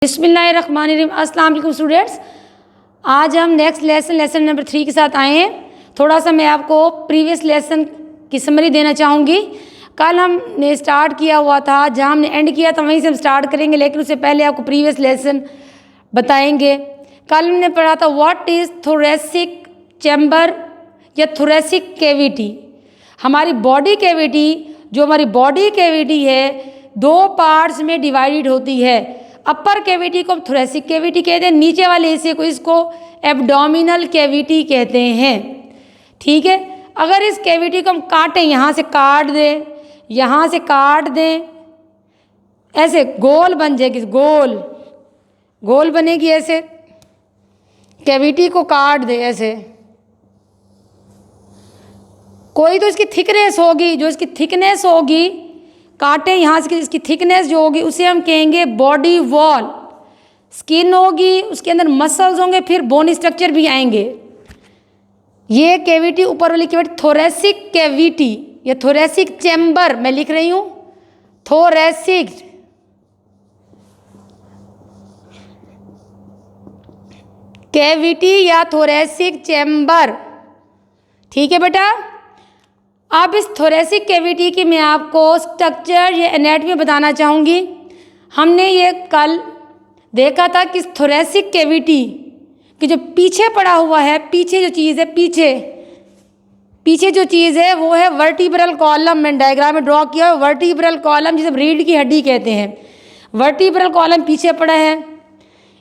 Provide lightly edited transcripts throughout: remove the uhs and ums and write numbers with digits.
बिस्मिल्लाहिर्रहमानिर्रहीम। अस्सलाम वालेकुम स्टूडेंट्स, आज हम नेक्स्ट लेसन नंबर 3 के साथ आए हैं। थोड़ा सा मैं आपको प्रीवियस लेसन की समरी देना चाहूँगी। कल हमने स्टार्ट किया हुआ था, जहाँ हमने एंड किया था वहीं से हम स्टार्ट करेंगे, लेकिन उससे पहले आपको प्रीवियस लेसन बताएंगे। कल हमने पढ़ा था व्हाट इज़ थोरेसिक चैम्बर या थोरेसिक कैविटी। हमारी बॉडी कैविटी, जो हमारी बॉडी कैविटी है, दो पार्ट्स में डिवाइडेड होती है। अपर कैविटी को थोरेसिक कैविटी कहते हैं, नीचे वाले हिस्से को इसको एब्डोमिनल कैविटी कहते हैं। ठीक है, अगर इस कैविटी को हम काटें, यहाँ से काट दें, यहाँ से काट दें, ऐसे गोल बन जाएगी, गोल गोल बनेगी। ऐसे कैविटी को काट दे, ऐसे कोई तो इसकी थिकनेस होगी, जो इसकी थिकनेस होगी, काटे यहाँ से, इसकी थिकनेस जो होगी उसे हम कहेंगे बॉडी वॉल। स्किन होगी, उसके अंदर मसल्स होंगे, फिर बोनी स्ट्रक्चर भी आएंगे। ये कैविटी, ऊपर वाली कैविटी थोरेसिक कैविटी या थोरेसिक चैम्बर, मैं लिख रही हूँ थोरेसिक कैविटी या थोरेसिक चैम्बर। ठीक है बेटा, अब इस थोरेसिक कैविटी की मैं आपको स्ट्रक्चर या एनाटॉमी बताना चाहूँगी। हमने ये कल देखा था कि थोरेसिक कैविटी कि जो पीछे पड़ा हुआ है, पीछे जो चीज़ है, पीछे जो चीज़ है वो है वर्टिब्रल कॉलम। मैंने डायग्राम में ड्रॉ किया है वर्टिब्रल कॉलम, जिसे रीढ़ की हड्डी कहते हैं। वर्टिब्रल कॉलम पीछे पड़ा है।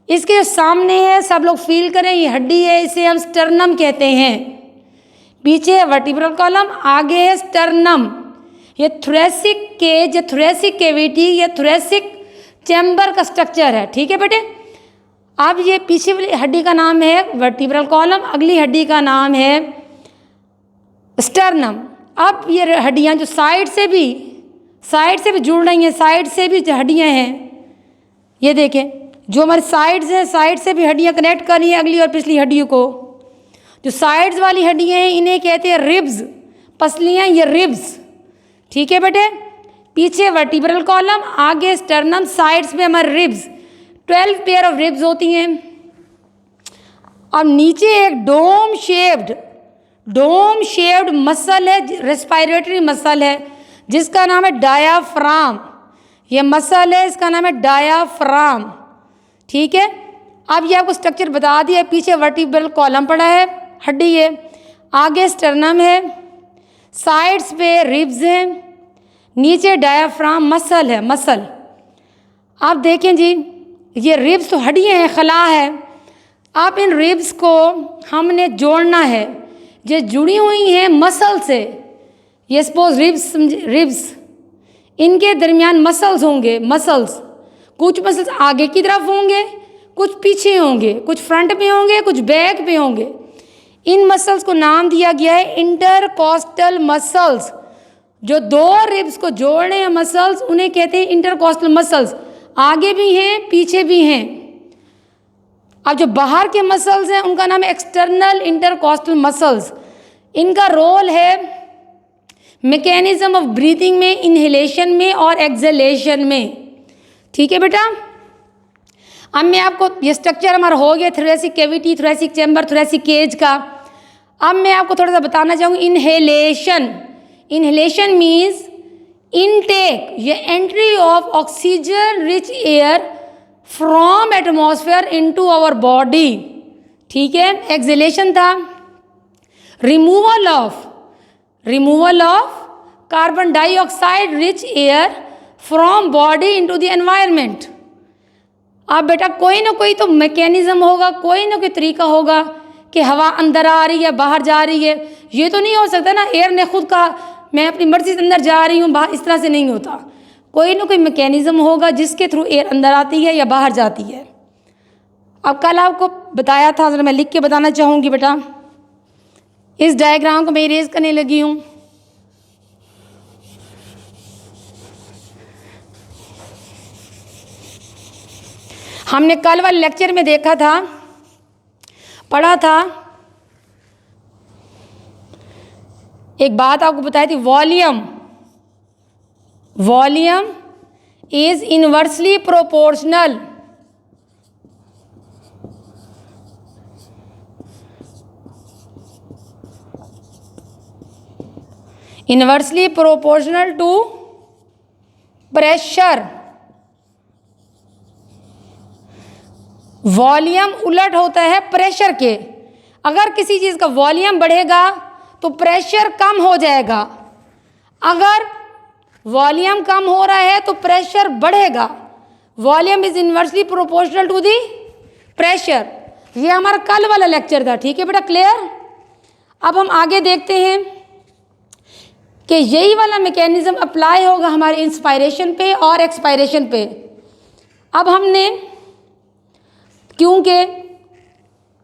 इसके जो सामने है, सब लोग फील करें, ये हड्डी है, इसे हम स्टर्नम कहते हैं। पीछे है वर्टिब्रल कॉलम, आगे है स्टर्नम। ये थोरेसिक केज या थोरेसिक कैविटी या थोरेसिक चैम्बर का स्ट्रक्चर है। ठीक है बेटे, अब ये पीछे वाली हड्डी का नाम है वर्टिब्रल कॉलम, अगली हड्डी का नाम है स्टर्नम। अब ये हड्डियाँ जो साइड से भी जुड़ रही हैं, साइड से भी जो हड्डियाँ हैं, ये देखें, जो हमारी साइड्स हैं, साइड से भी हड्डियाँ कनेक्ट कर रही हैं अगली और पिछली हड्डियों को। जो साइड्स वाली हड्डियाँ हैं इन्हें कहते हैं रिब्स, पसलियाँ, ये रिब्स। ठीक है बेटे, पीछे वर्टिब्रल कॉलम, आगे स्टर्नम, साइड्स में हमारे रिब्स, 12 पेयर ऑफ रिब्स होती हैं। और नीचे एक डोम शेप्ड मसल है, रेस्पिरेटरी मसल है, जिसका नाम है डायाफ्राम। ये मसल है, इसका नाम है डायाफ्राम। ठीक है, अब ये आपको स्ट्रक्चर बता दिया। पीछे वर्टिब्रल कॉलम पड़ा है, हड्डी है, आगे स्टर्नम है, साइड्स पे रिब्स हैं, नीचे डायाफ्राम मसल है, मसल। आप देखें जी, ये रिब्स तो हड्डियाँ हैं, खला है। आप इन रिब्स को हमने जोड़ना है, ये जुड़ी हुई हैं मसल से। ये सपोज रिब्स, इनके दरमियान मसल्स होंगे, मसल्स, कुछ मसल्स आगे की तरफ होंगे, कुछ पीछे होंगे, कुछ फ्रंट में होंगे, कुछ बैक पे होंगे। इन मसल्स को नाम दिया गया है इंटरकॉस्टल मसल्स। जो दो रिब्स को जोड़ रहे हैं मसल्स, उन्हें कहते हैं इंटरकॉस्टल मसल्स। आगे भी हैं, पीछे भी हैं। अब जो बाहर के मसल्स हैं उनका नाम है एक्सटर्नल इंटरकॉस्टल मसल्स। इनका रोल है मैकेनिज्म ऑफ ब्रीथिंग में, इनहेलेशन में और एक्सहेलेशन में। ठीक है बेटा, अब मैं आपको, ये स्ट्रक्चर हमारा हो गया thoracic cavity, thoracic chamber, thoracic cage का। अब मैं आपको थोड़ा सा बताना चाहूँगी इनहेलेशन मीन्स इनटेक या entry of oxygen rich air from atmosphere into our body. ठीक है, एक्सहेलेशन था removal of carbon dioxide rich air from body into the environment. अब बेटा कोई ना कोई तो मैकेनिज्म होगा, कोई ना कोई तरीका होगा कि हवा अंदर आ रही है, बाहर जा रही है। ये तो नहीं हो सकता ना एयर ने खुद कहा मैं अपनी मर्जी से अंदर जा रही हूँ, बाहर, इस तरह से नहीं होता। कोई ना कोई मैकेनिज्म होगा जिसके थ्रू एयर अंदर आती है या बाहर जाती है। अब कल आपको बताया था, जरा मैं लिख के बताना चाहूँगी बेटा। इस डायग्राम को मैं इरेज करने लगी हूँ। हमने कल वाले लेक्चर में देखा था, पढ़ा था, एक बात आपको बताई थी, volume is inversely proportional inversely proportional to pressure. Volume उलट होता है प्रेशर के। अगर किसी चीज़ का वॉल्यूम बढ़ेगा तो प्रेशर कम हो जाएगा, अगर वॉल्यूम कम हो रहा है तो प्रेशर बढ़ेगा। Volume is inversely proportional to the pressure. ये हमारा कल वाला लेक्चर था, ठीक है बेटा, क्लियर। अब हम आगे देखते हैं कि यही वाला मैकेनिज्म अप्लाई होगा हमारे इंस्पायरेशन पे और एक्सपायरेशन पे। अब हमने क्योंकि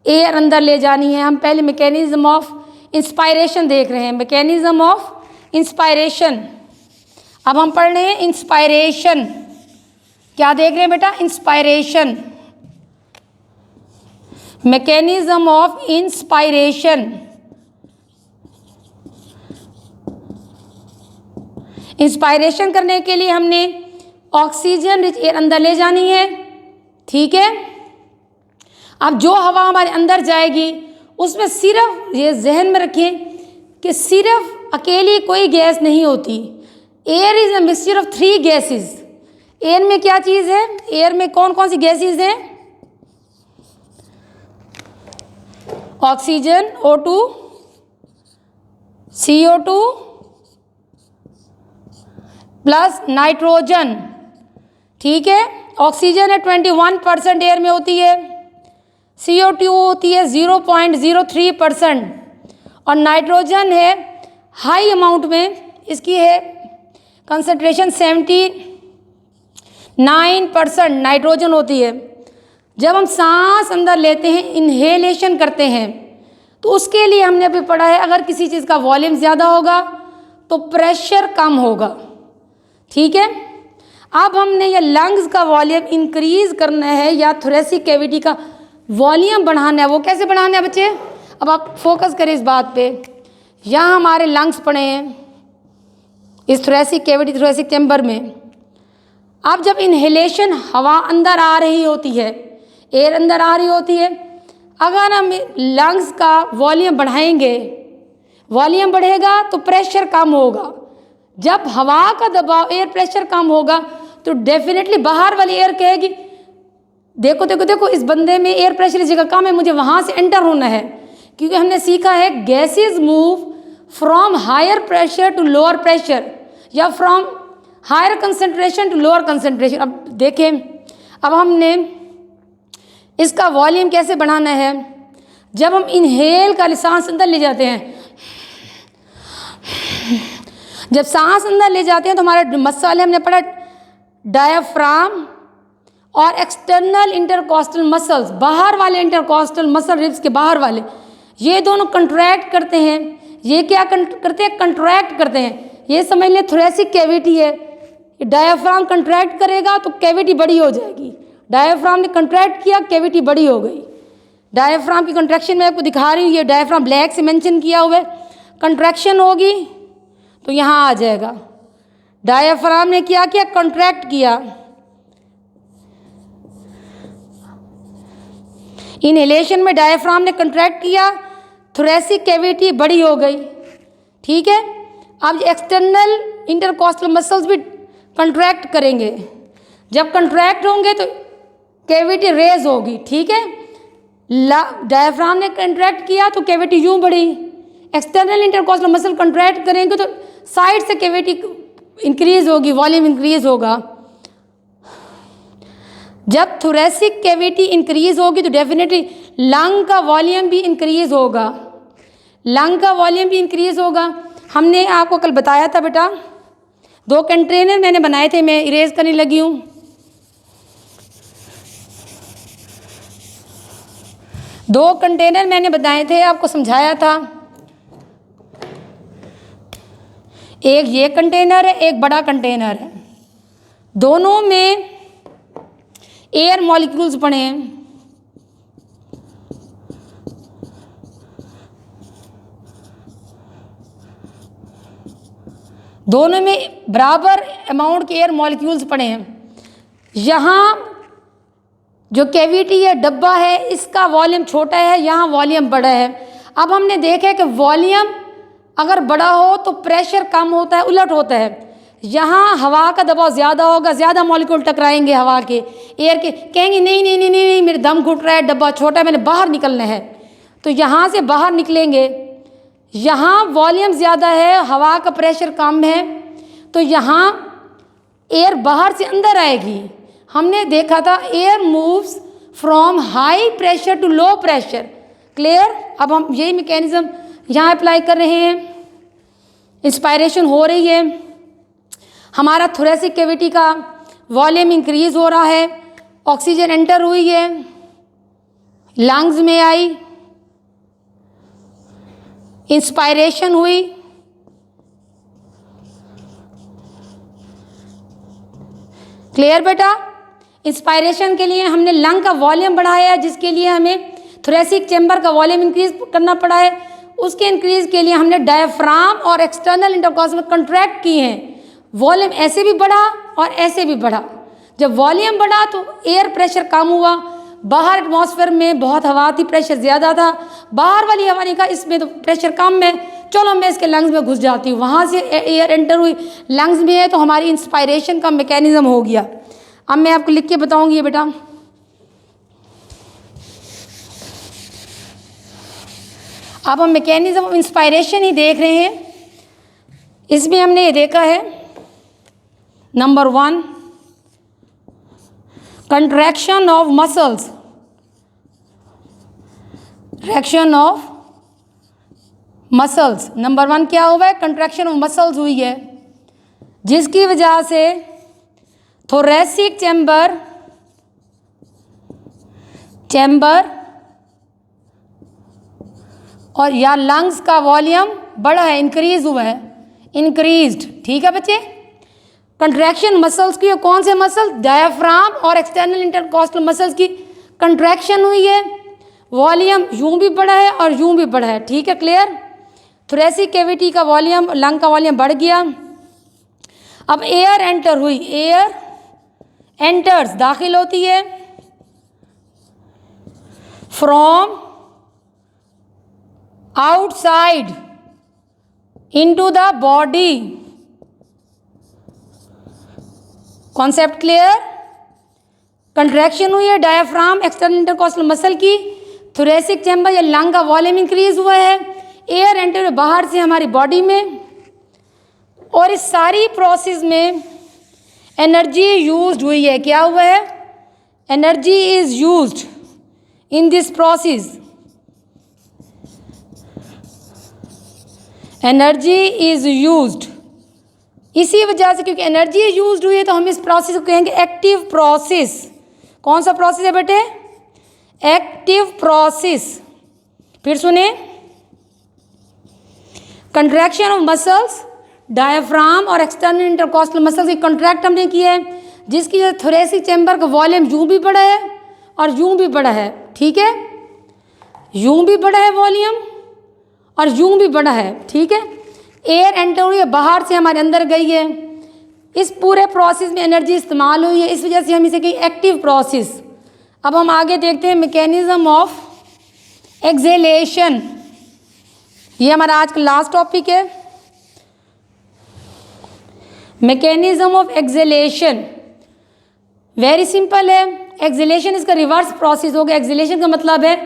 एयर अंदर ले जानी है, हम पहले मैकेनिज्म ऑफ इंस्पायरेशन देख रहे हैं, मैकेनिज्म ऑफ इंस्पायरेशन। अब हम पढ़ रहे हैं इंस्पायरेशन। क्या देख रहे हैं बेटा? Inspiration, mechanism of inspiration. Inspiration करने के लिए हमने ऑक्सीजन रिच एयर अंदर ले जानी है, ठीक है। अब जो हवा हमारे अंदर जाएगी उसमें सिर्फ ये जहन में रखें कि सिर्फ अकेली कोई गैस नहीं होती। Air is a mixture of 3 gases. Air में क्या चीज़ है? एयर में कौन कौन सी गैसेस हैं? Oxygen O2, CO2 plus nitrogen, ठीक है। ऑक्सीजन है 21% एयर में होती है, CO2 होती है 0.03% और नाइट्रोजन है हाई अमाउंट में, इसकी है कंसंट्रेशन 79% नाइट्रोजन होती है। जब हम सांस अंदर लेते हैं, इन्हेलेशन करते हैं, तो उसके लिए हमने अभी पढ़ा है अगर किसी चीज़ का वॉल्यूम ज़्यादा होगा तो प्रेशर कम होगा, ठीक है। अब हमने ये लंग्स का वॉल्यूम इंक्रीज करना है या थोरेसिक कैविटी का वॉल्यूम बढ़ाना है। वो कैसे बढ़ाना है बच्चे? अब आप फोकस करें इस बात पे। यहाँ हमारे लंग्स पड़े हैं इस थोरेसिक कैविटी, थोरेसिक चैम्बर में। अब जब इन्हेलेशन हवा अंदर आ रही होती है, एयर अंदर आ रही होती है, अगर हम लंग्स का वॉल्यूम बढ़ाएंगे, वॉल्यूम बढ़ेगा तो प्रेशर कम होगा। जब हवा का दबाव, एयर प्रेशर कम होगा तो डेफिनेटली बाहर वाली एयर कहेगी देखो देखो देखो इस बंदे में एयर प्रेशर इस जगह कम है, मुझे वहाँ से एंटर होना है। क्योंकि हमने सीखा है gases move from higher pressure to lower pressure या from higher concentration to lower concentration. अब देखें, अब हमने इसका वॉल्यूम कैसे बढ़ाना है? जब हम इनहेल का सांस अंदर ले जाते हैं, जब सांस अंदर ले जाते हैं तो हमारा मसल है, हमने पढ़ा डायाफ्राम और एक्सटर्नल इंटरकॉस्टल मसल्स, बाहर वाले इंटरकॉस्टल मसल, रिब्स के बाहर वाले, ये दोनों कंट्रैक्ट करते हैं। ये क्या करते हैं? कंट्रैक्ट करते हैं। ये समझ लें थोरेसिक कैविटी है, डायाफ्राम कंट्रैक्ट करेगा तो कैविटी बड़ी हो जाएगी। डायाफ्राम ने कंट्रैक्ट किया, कैविटी बड़ी हो गई। डायाफ्राम की कंट्रैक्शन मैं आपको दिखा रही हूँ, ये डायाफ्राम ब्लैक से मेंशन किया हुआ है। कंट्रैक्शन होगी तो यहाँ आ जाएगा। डायाफ्राम ने क्या किया? कंट्रैक्ट किया। इनहेलेशन में डायाफ्राम ने कंट्रैक्ट किया, थोरेसिक कैविटी बड़ी हो गई, ठीक है। अब एक्सटर्नल इंटरकॉस्टल मसल्स भी कंट्रैक्ट करेंगे। जब कंट्रैक्ट होंगे तो कैविटी रेज होगी, ठीक है। डायाफ्राम ने कंट्रैक्ट किया तो कैविटी यूं बढ़ी। एक्सटर्नल इंटरकॉस्टल मसल कंट्रैक्ट करेंगे तो साइड से कैविटी इंक्रीज होगी, वॉल्यूम इंक्रीज होगा। जब थोरेसिक कैविटी इंक्रीज होगी तो डेफिनेटली लंग का वॉल्यूम भी इंक्रीज होगा। लंग का वॉल्यूम भी इंक्रीज होगा। हमने आपको कल बताया था बेटा, 2 कंटेनर मैंने बनाए थे, मैं इरेज करने लगी हूँ। दो कंटेनर मैंने बताए थे, आपको समझाया था। एक ये कंटेनर है, एक बड़ा कंटेनर है। दोनों में एयर मॉलिक्यूल्स पड़े हैं। दोनों में बराबर अमाउंट के एयर मॉलिक्यूल्स पड़े हैं। यहाँ जो कैविटी है, डब्बा है, इसका वॉल्यूम छोटा है, यहाँ वॉल्यूम बड़ा है। अब हमने देखा है कि वॉल्यूम अगर बड़ा हो तो प्रेशर कम होता है, उलट होता है। यहाँ हवा का दबाव ज़्यादा होगा, ज़्यादा मॉलिक्यूल टकराएंगे हवा के, एयर के, कहेंगे नहीं नहीं नहीं नहीं, नहीं मेरे दम घुट रहा है, डब्बा छोटा है, मैंने बाहर निकलना है, तो यहाँ से बाहर निकलेंगे। यहाँ वॉल्यूम ज़्यादा है, हवा का प्रेशर कम है, तो यहाँ एयर बाहर से अंदर आएगी। हमने देखा था air moves from high pressure to low pressure, clear. अब हम यही मैकेनिज्म यहाँ अप्लाई कर रहे हैं। इंस्पायरेशन हो रही है, हमारा थोरेसिक कैविटी का वॉल्यूम इंक्रीज हो रहा है, ऑक्सीजन एंटर हुई है, लंग्स में आई, इंस्पायरेशन हुई, क्लियर बेटा। इंस्पायरेशन के लिए हमने लंग का वॉल्यूम बढ़ाया है, जिसके लिए हमें थोरेसिक चैम्बर का वॉल्यूम इंक्रीज करना पड़ा है। उसके इंक्रीज के लिए हमने डायफ्राम और एक्सटर्नल इंटरकॉस्टल कंट्रैक्ट किए हैं। वॉल्यूम ऐसे भी बढ़ा और ऐसे भी बढ़ा। जब वॉल्यूम बढ़ा तो एयर प्रेशर कम हुआ, बाहर एटमॉस्फेयर में बहुत हवा थी, प्रेशर ज़्यादा था, बाहर वाली हवा ने कहा इसमें तो प्रेशर कम है, चलो मैं इसके लंग्स में घुस जाती हूँ। वहाँ से एयर एंटर हुई, लंग्स में है, तो हमारी इंस्पायरेशन का मैकेनिज्म हो गया। अब मैं आपको लिख के बताऊँगी ये बेटा। अब हम मैकेनिज्म ऑफ इंस्पायरेशन ही देख रहे हैं। इसमें हमने ये देखा है, number 1 contraction of muscles, traction of muscles. Number 1 क्या हुआ है, कंट्रैक्शन ऑफ मसल्स हुई है, जिसकी वजह से थोरेसिक चैम्बर और या लंग्स का वॉल्यूम बढ़ा है, इंक्रीज हुआ है, इंक्रीज्ड। ठीक है बच्चे। कंट्रैक्शन मसल्स की, कौन से मसल, डायफ्राम और एक्सटर्नल इंटरकॉस्टल मसल्स की कंट्रैक्शन हुई है, वॉल्यूम यूं भी बढ़ा है और यूं भी बढ़ा है। ठीक है, क्लियर। थोरेसिक कैविटी का वॉल्यूम, लंग का वॉल्यूम बढ़ गया। अब एयर एंटर हुई, एयर एंटर्स, दाखिल होती है, from outside into the body. Concept clear. Contraction हुई है डायफ्राम एक्सटर्नल इंटरकॉस्टल मसल की, थोरेसिक चैम्बर या लंग का वॉल्यूम इंक्रीज हुआ है, एयर एंटर बाहर से हमारी बॉडी में, और इस सारी प्रोसेस में एनर्जी यूज्ड हुई है। क्या हुआ है, energy is used in this process, energy is used. इसी वजह से, क्योंकि एनर्जी यूज्ड हुई है, तो हम इस प्रोसेस को कहेंगे एक्टिव प्रोसेस। कौन सा प्रोसेस है बेटे, एक्टिव प्रोसेस। फिर सुने, कंट्रैक्शन ऑफ मसल्स, डायफ्राम और एक्सटर्नल इंटरकॉस्टल मसल्स की कंट्रैक्ट हमने की है, जिसकी वजह से थोरेसिक चैम्बर का वॉल्यूम यूं भी बढ़ा है और यूं भी बढ़ा है। ठीक है, यूं भी बढ़ा है वॉल्यूम और यूं भी बढ़ा है। ठीक है, एयर एंटर हुई है, बाहर से हमारे अंदर गई है, इस पूरे प्रोसेस में एनर्जी इस्तेमाल हुई है, इस वजह से हम इसे कहें एक्टिव प्रोसेस। अब हम आगे देखते हैं मैकेनिज्म ऑफ एक्सेलेशन। ये हमारा आज का लास्ट टॉपिक है, mechanism of acceleration. Very simple है, एक्सेलेशन इसका रिवर्स प्रोसेस हो गया। एक्सेलेशन का मतलब है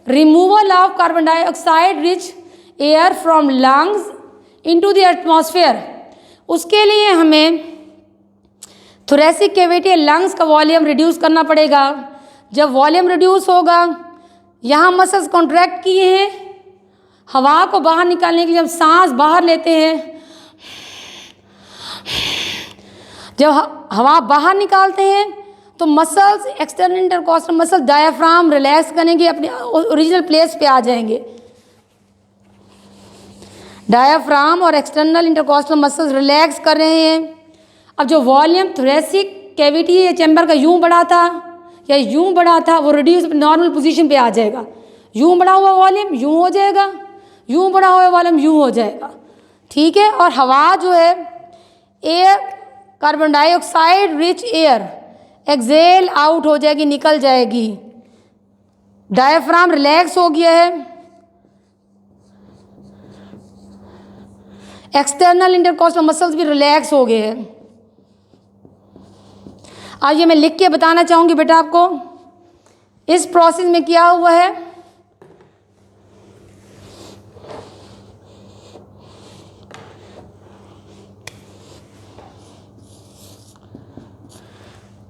removal of carbon dioxide rich air from lungs into the atmosphere. उसके लिए हमें थोरेसिक कैविटी लंग्स का वॉल्यूम रिड्यूस करना पड़ेगा। जब वॉल्यूम रिड्यूस होगा, यहाँ मसल्स कॉन्ट्रैक्ट किए हैं, हवा को बाहर निकालने के लिए जब सांस बाहर लेते हैं, जब हवा बाहर निकालते हैं तो muscles, external intercostal muscle, diaphragm relax करेंगे, अपने ओरिजिनल प्लेस पे आ जाएंगे। डायफ्राम और एक्सटर्नल इंटरकॉस्टल मसल्स रिलैक्स कर रहे हैं। अब जो वॉल्यूम थोरेसिक कैविटी या चैम्बर का यूं बढ़ा था या यूं बढ़ा था, वो रिड्यूस नॉर्मल पोजीशन पे आ जाएगा। यूं बढ़ा हुआ वॉल्यूम यूं हो जाएगा, यूं बढ़ा हुआ वॉल्यूम यूं हो जाएगा। ठीक है, और हवा जो है, air, carbon dioxide rich air exhale out हो जाएगी, निकल जाएगी। डायफ्राम रिलैक्स हो गया है, एक्सटर्नल इंटरकॉस्टल मसल्स भी रिलैक्स हो गए हैं। आज ये मैं लिख के बताना चाहूँगी बेटा आपको, इस प्रोसेस में क्या हुआ है।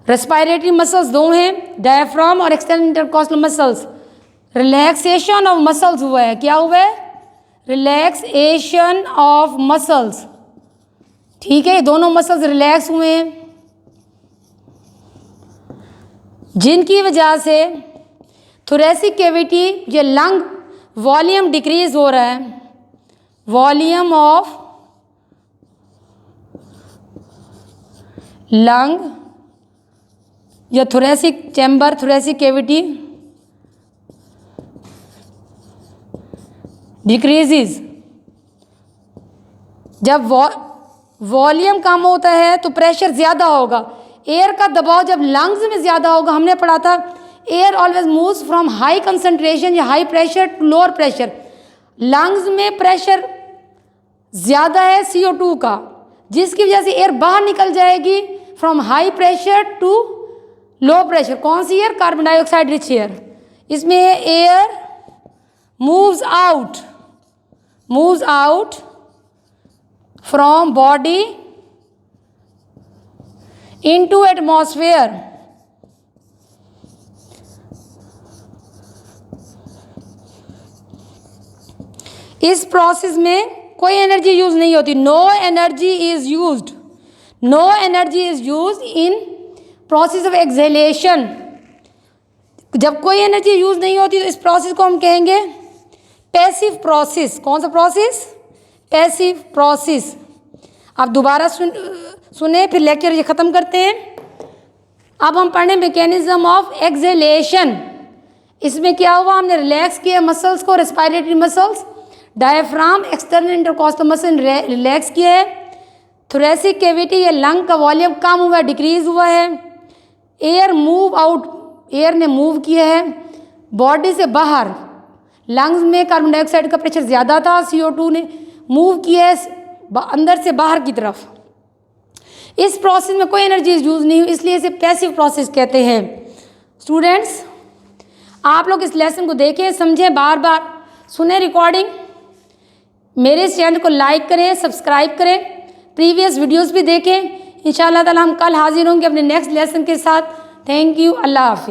रेस्पिरेटरी मसल्स दो हैं, डायफ्राम और external intercostal muscles. Relaxation of muscles हुआ है, क्या हुआ है, रिलैक्सेशन ऑफ मसल्स। ठीक है, दोनों मसल्स रिलैक्स हुए हैं, जिनकी वजह से थोरेसिक कैविटी ये लंग वॉल्यूम डिक्रीज हो रहा है, वॉल्यूम ऑफ लंग या thoracic chamber, thoracic cavity decreases. जब वॉल्यूम कम होता है तो प्रेशर ज़्यादा होगा, एयर का दबाव जब लंग्स में ज़्यादा होगा, हमने पढ़ा था air always moves from high concentration या high pressure to lower pressure. Lungs में प्रेशर ज़्यादा है CO2 का, जिसकी वजह से एयर बाहर निकल जाएगी from high pressure to low pressure. कौन सी air, carbon dioxide rich air. इसमें air moves out from body into atmosphere. इस प्रोसेस में कोई एनर्जी यूज नहीं होती, no energy is used in process of exhalation. जब कोई एनर्जी यूज नहीं होती तो इस प्रोसेस को हम कहेंगे पैसिव प्रोसेस। कौन सा प्रोसेस, पैसिव प्रोसेस। आप दोबारा सुने फिर लेक्चर ये ख़त्म करते हैं। अब हम पढ़ने मैकेनिज्म ऑफ एक्सहेलेशन। इसमें क्या हुआ, हमने रिलैक्स किया मसल्स को, respiratory muscles, diaphragm, external intercostal muscle relax किया है, थोरेसिक कैविटी या लंग का वॉल्यूम कम हुआ है, डिक्रीज हुआ है, एयर मूव आउट, एयर ने मूव किया है बॉडी से बाहर। लंग्स में कार्बन डाइऑक्साइड का प्रेशर ज़्यादा था, CO2 ने मूव किया है अंदर से बाहर की तरफ। इस प्रोसेस में कोई एनर्जी यूज नहीं हुई, इसलिए इसे पैसिव प्रोसेस कहते हैं। स्टूडेंट्स, आप लोग इस लेसन को देखें, समझें, बार बार सुने रिकॉर्डिंग। मेरे इस चैनल को लाइक करें, सब्सक्राइब करें, प्रीवियस वीडियोस भी देखें। इंशाअल्लाह ताला हम कल हाजिर होंगे अपने नेक्स्ट लेसन के साथ। थैंक यू, अल्लाह हाफिज़।